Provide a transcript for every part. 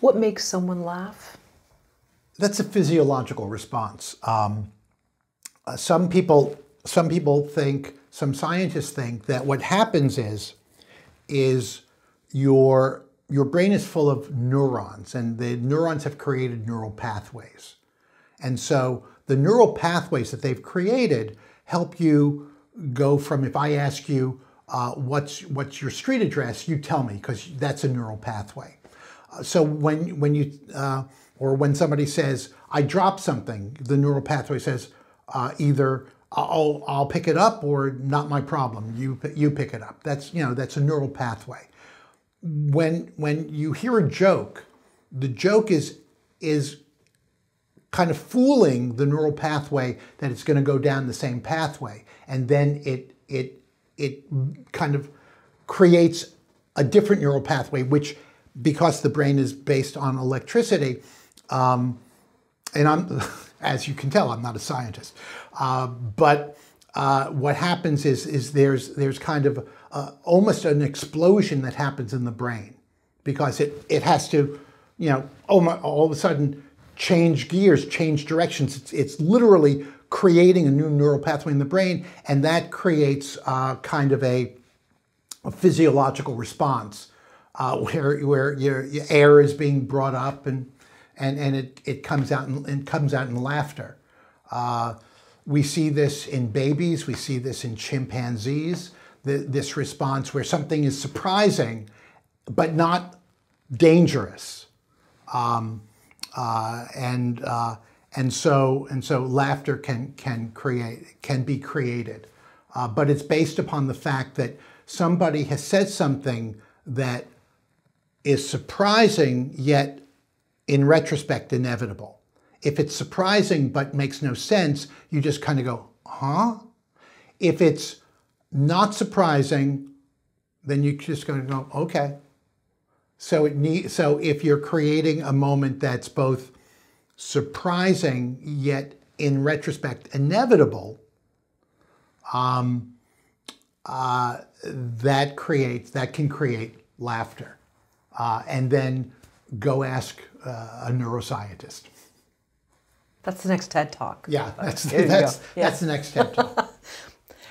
What makes someone laugh? That's a physiological response. Some people think, some scientists think that what happens is your brain is full of neurons, and the neurons have created neural pathways. And so the neural pathways that they've created help you go from, if I ask you, what's your street address, you tell me, because that's a neural pathway. So when you, or when somebody says, I dropped something, the neural pathway says either I'll pick it up, or not my problem, you pick it up. That's a neural pathway. When you hear a joke, the joke is kind of fooling the neural pathway that it's going to go down the same pathway, and then it kind of creates a different neural pathway, which, because the brain is based on electricity, and I'm, as you can tell, I'm not a scientist, but what happens is there's kind of almost an explosion that happens in the brain, because it has to, all of a sudden change gears, change directions. It's literally creating a new neural pathway in the brain, and that creates kind of a physiological response where your air is being brought up, and it comes out in laughter. We see this in babies. We see this in chimpanzees. This response where something is surprising, but not dangerous, and so laughter can be created, but it's based upon the fact that somebody has said something that is surprising, yet in retrospect inevitable. If it's surprising but makes no sense, you just kind of go, huh? If it's not surprising, then you're just going to go, okay. So if you're creating a moment that's both surprising yet in retrospect inevitable, that can create laughter, and then go ask a neuroscientist. That's the next TED Talk. Yeah, that's the next TED Talk.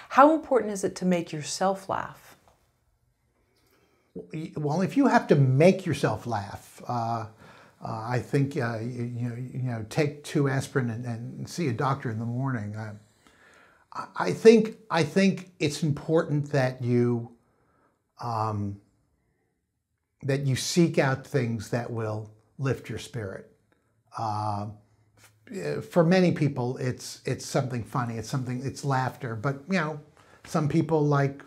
How important is it to make yourself laugh? Well, if you have to make yourself laugh, I think take 2 aspirin and see a doctor in the morning. I think it's important that you seek out things that will lift your spirit. For many people, it's something funny. It's laughter. But some people like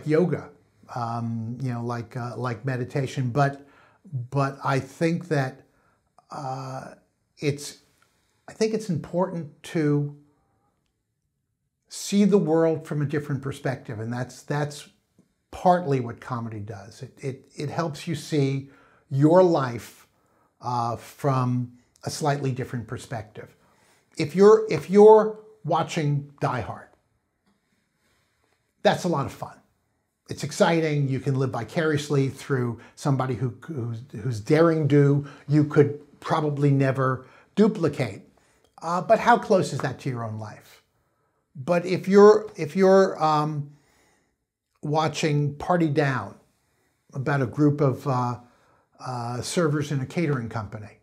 yoga, like meditation. But I think that it's important to see the world from a different perspective, and that's partly what comedy does. It helps you see your life from a slightly different perspective. If you're watching Die Hard, that's a lot of fun. It's exciting. You can live vicariously through somebody who's daring do you could probably never duplicate. But how close is that to your own life? But if you're watching Party Down, about a group of servers in a catering company,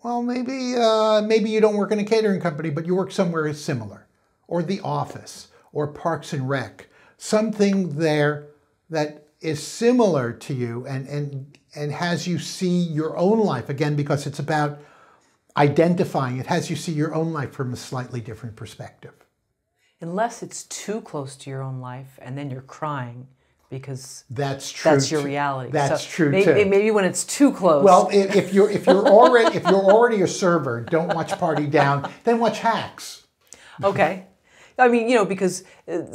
well, maybe you don't work in a catering company, but you work somewhere similar, or The Office, or Parks and Rec, something there that is similar to you and has you see your own life, again, because it's about identifying. It has you see your own life from a slightly different perspective. Unless it's too close to your own life, and then you're crying because that's true. That's your reality. That's true too. Maybe when it's too close. Well, if you're already a server, don't watch Party Down. Then watch Hacks. Okay. I mean, because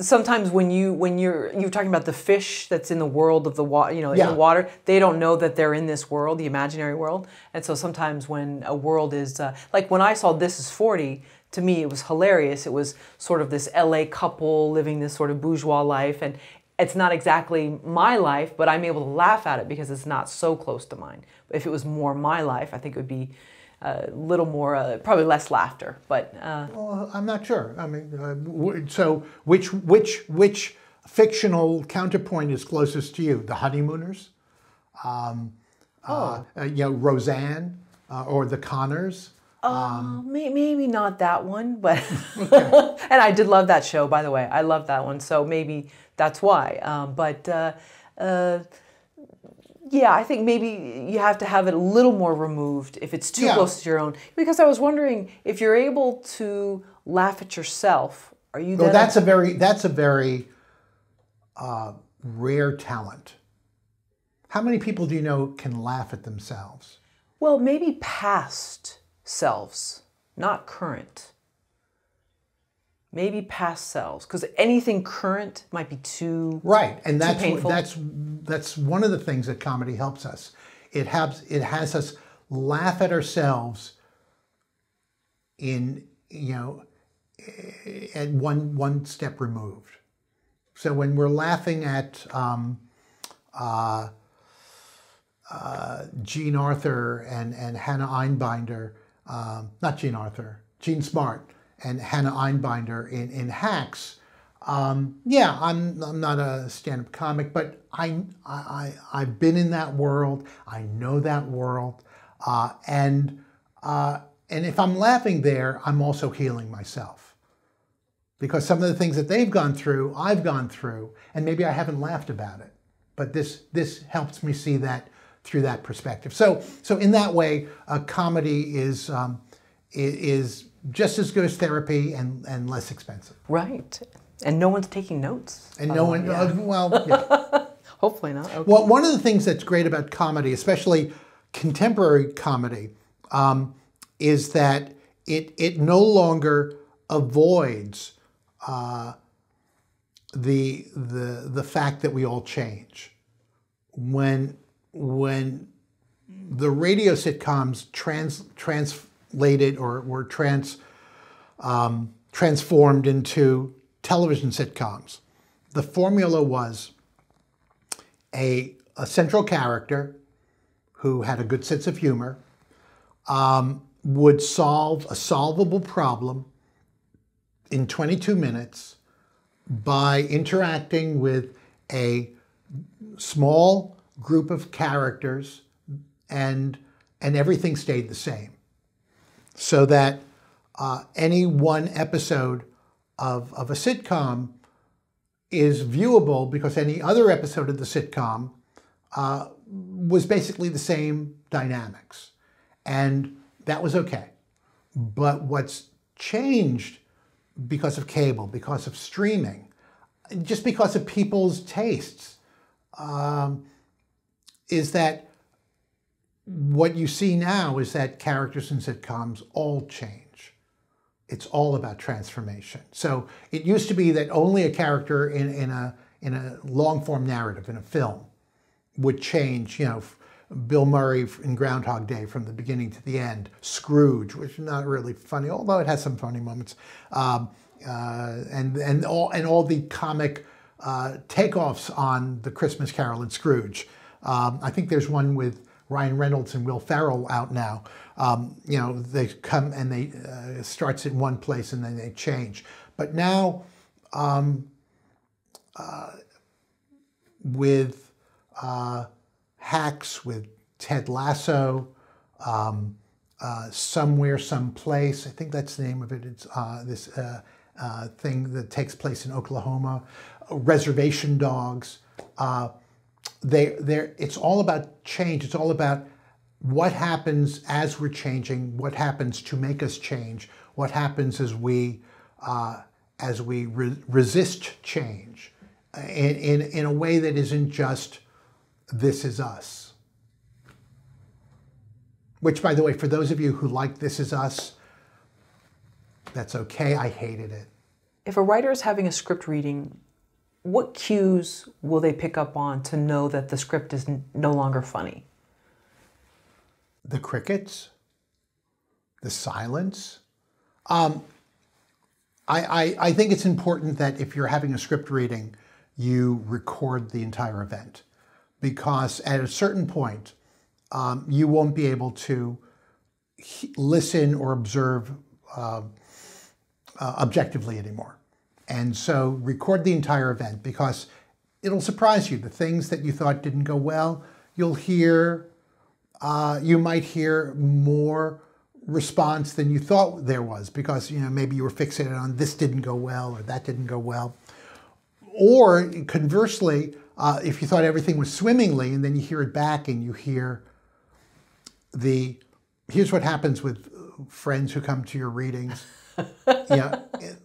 sometimes when you're talking about the fish that's in the world of the water, in the water, they don't know that they're in this world, the imaginary world. And so sometimes when a world is like when I saw This Is 40, to me it was hilarious. It was sort of this LA couple living this sort of bourgeois life, and it's not exactly my life, but I'm able to laugh at it because it's not so close to mine. If it was more my life, I think it would be a little more, probably less laughter. But well, I'm not sure. I mean, so which fictional counterpoint is closest to you? The Honeymooners, Roseanne, or the Conners? Maybe not that one, but and I did love that show, by the way. I love that one, so maybe that's why. Yeah, I think maybe you have to have it a little more removed if it's too close to your own. Because I was wondering if you're able to laugh at yourself. Are you? Well, that's a very rare talent. How many people do you know can laugh at themselves? Well, maybe past selves, not current. Maybe past selves, because anything current might be too right, and that's painful. That's one of the things that comedy helps us. It has us laugh at ourselves in at one step removed. So when we're laughing at Jean Arthur and Hannah Einbinder, not Jean Arthur, Jean Smart and Hannah Einbinder in Hacks. I'm not a stand-up comic, but I've been in that world. I know that world, and if I'm laughing there, I'm also healing myself, because some of the things that they've gone through, I've gone through, and maybe I haven't laughed about it, but this helps me see that through that perspective. So in that way, comedy is just as good as therapy and less expensive. Right. And no one's taking notes. And no one, yeah. Hopefully not. Okay. Well, one of the things that's great about comedy, especially contemporary comedy, is that it no longer avoids the fact that we all change. When the radio sitcoms translated or were transformed into television sitcoms, the formula was a central character who had a good sense of humor, would solve a solvable problem in 22 minutes by interacting with a small group of characters, and everything stayed the same. So that any one episode of a sitcom is viewable because any other episode of the sitcom was basically the same dynamics. And that was okay. But what's changed because of cable, because of streaming, just because of people's tastes, is that what you see now is that characters in sitcoms all change. It's all about transformation. So it used to be that only a character in a long form narrative, in a film, would change, Bill Murray in Groundhog Day from the beginning to the end, Scrooge, which is not really funny, although it has some funny moments, and all the comic takeoffs on The Christmas Carol and Scrooge. I think there's one with Ryan Reynolds and Will Ferrell out now. They come and they starts in one place and then they change. But now, with Hacks, with Ted Lasso, Somewhere, Someplace, I think that's the name of it. It's this thing that takes place in Oklahoma. Reservation Dogs. It's all about change. It's all about what happens as we're changing, what happens to make us change, what happens as we resist change in a way that isn't just This Is Us. Which, by the way, for those of you who like This Is Us, that's okay. I hated it. If a writer is having a script reading, what cues will they pick up on to know that the script is no longer funny? The crickets, the silence. I think it's important that if you're having a script reading, you record the entire event, because at a certain point, you won't be able to listen or observe objectively anymore. And so record the entire event, because it'll surprise you. The things that you thought didn't go well, you'll hear, you might hear more response than you thought there was, because maybe you were fixated on this didn't go well or that didn't go well. Or conversely, if you thought everything was swimmingly and then you hear it back and you hear here's what happens with friends who come to your readings.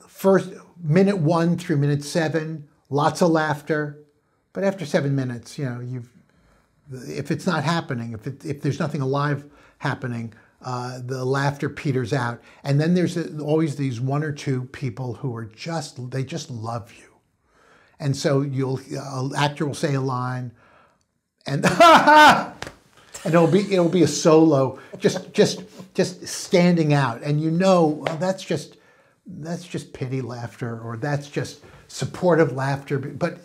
First, minute 1 through minute 7, lots of laughter. But after 7 minutes, if it's not happening, if there's nothing alive happening, the laughter peters out. And then there's always these 1 or 2 people who are they just love you. And so an actor will say a line, and and it'll be a solo, just standing out, and that's just pity laughter, or that's just supportive laughter. But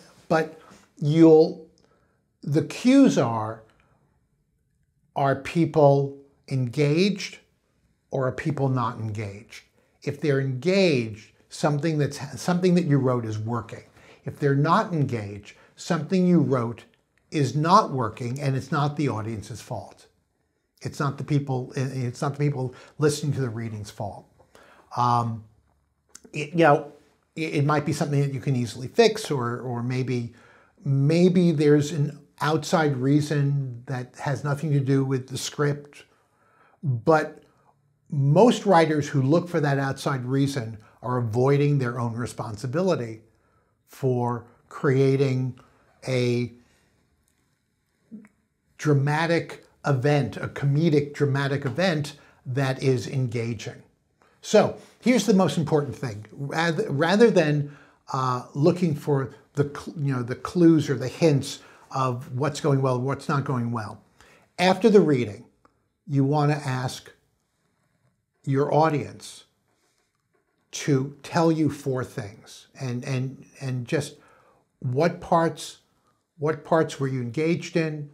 the cues are people engaged or are people not engaged? If they're engaged, something that you wrote is working. If they're not engaged, something you wrote is not working, and it's not the audience's fault. It's not the people listening to the reading's fault. It might be something that you can easily fix, or maybe there's an outside reason that has nothing to do with the script. But most writers who look for that outside reason are avoiding their own responsibility for creating a dramatic event, a comedic dramatic event that is engaging. So here's the most important thing. Rather than looking for the clues or the hints of what's going well, what's not going well, after the reading, you want to ask your audience to tell you 4 things, and just what parts were you engaged in,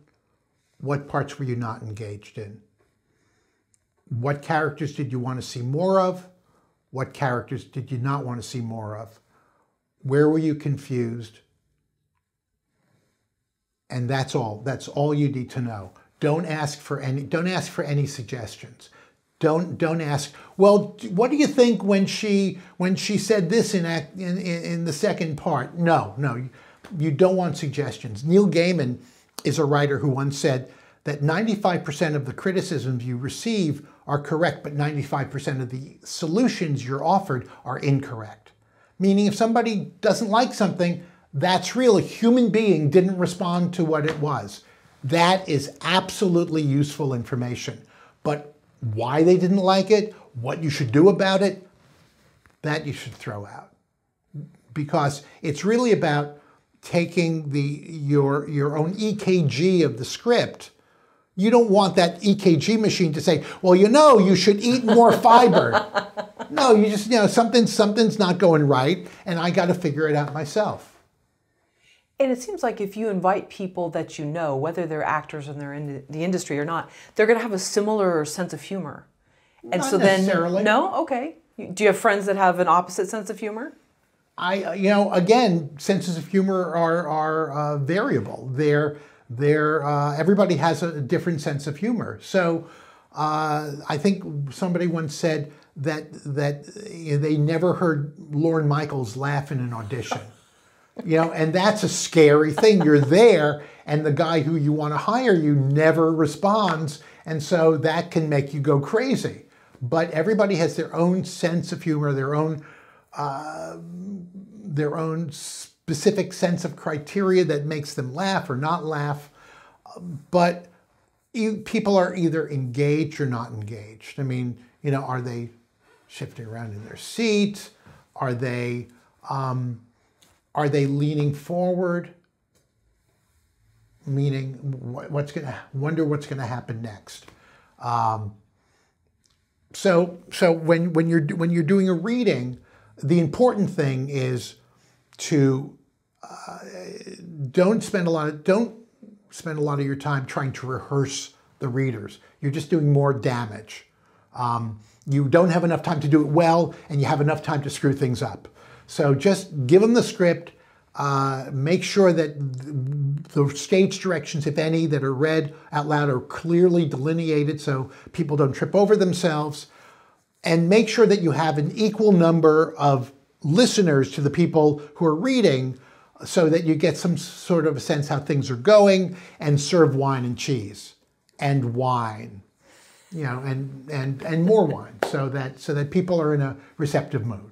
what parts were you not engaged in, what characters did you want to see more of, what characters did you not want to see more of, where were you confused, and that's all. That's all you need to know. Don't ask for any suggestions. Don't ask, well, what do you think when she said this in the second part? No, you don't want suggestions. Neil Gaiman is a writer who once said that 95% of the criticisms you receive are correct, but 95% of the solutions you're offered are incorrect. Meaning if somebody doesn't like something, that's real. A human being didn't respond to what it was. That is absolutely useful information. But why they didn't like it, what you should do about it, that you should throw out. Because it's really about taking your own EKG of the script. You don't want that EKG machine to say, well, you should eat more fiber. No, you just, something's not going right, and I got to figure it out myself. And it seems like if you invite people that you know, whether they're actors and they're in the industry or not, they're going to have a similar sense of humor. And not necessarily. No? Okay. Do you have friends that have an opposite sense of humor? Again, senses of humor are variable. Everybody has a different sense of humor. So I think somebody once said that they never heard Lorne Michaels laugh in an audition. And that's a scary thing. You're there, and the guy who you want to hire you never responds, and so that can make you go crazy. But everybody has their own sense of humor, their own specific sense of criteria that makes them laugh or not laugh. But people are either engaged or not engaged. I mean, are they shifting around in their seat? Are they leaning forward? Meaning, wonder what's gonna happen next. So when you're doing a reading, the important thing is to don't spend a lot of your time trying to rehearse the readers. You're just doing more damage. You don't have enough time to do it well, and you have enough time to screw things up. So just give them the script. Make sure that the stage directions, if any, that are read out loud are clearly delineated so people don't trip over themselves. And make sure that you have an equal number of listeners to the people who are reading so that you get some sort of a sense how things are going, and serve wine and cheese and wine, and more wine so that people are in a receptive mood.